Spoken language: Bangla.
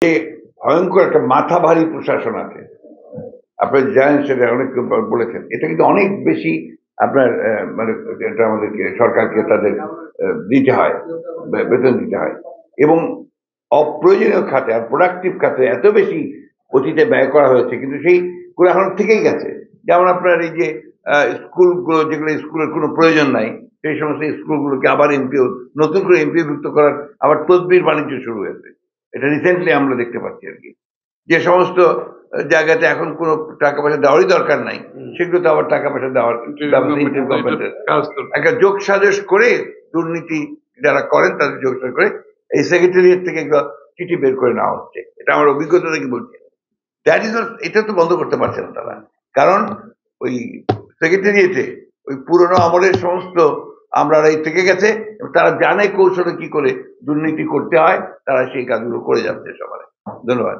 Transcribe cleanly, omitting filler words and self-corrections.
যে ভয়ঙ্কর একটা মাথা ভারী প্রশাসন আছে। আপনারা জানেন সেটা অনেক বলেছেন। এটা কিন্তু অনেক বেশি আপনার মানে এটা আমাদেরকে সরকারকে তাদের দিতে হয়। বেতন দিতে হয়। এবং অপ্রয়োজনীয় খাতে আর প্রোডাক্টিভ খাতে এত বেশি অতীতে ব্যয় করা হয়েছে কিন্তু সেইগুলো এখন থেকেই গেছে। যেমন আপনার এই যে স্কুলগুলো যেগুলো স্কুলের কোনো প্রয়োজন নাই, সেই সমস্ত স্কুলগুলোকে আবার নতুন করে এমপিওভুক্ত করার আবার তদবির বাণিজ্য শুরু হয়েছে। এটা রিসেন্টলি আমরা দেখতে পাচ্ছি আরকি। যে সমস্ত জায়গাতে এখন কোনো টাকা পয়সা দেওয়ারই দরকার নাই, সেগুলোতে আবার টাকা পয়সা দেওয়ার ব্যবস্থা ইন্টারিম গভর্নমেন্টের একটা যোগসাজশ করে দুর্নীতি যারা করেন তাদের যোগসাজশ করে এই সেক্রেটারিয়েট থেকে এগুলো চিঠি বের করে নেওয়া হচ্ছে। এটা আমার অভিজ্ঞতা থেকে বলছি। দ্যাট ইজ এটা তো বন্ধ করতে পারছে না তারা। কারণ ওই সেক্রেটারিয়েটে ওই পুরনো আমলের সমস্ত আমলারাই থেকে গেছে এবং তারা জানে কৌশলে কি করে দুর্নীতি করতে হয়, তারা সেই কাজগুলো করে যাচ্ছে সবাই। ধন্যবাদ।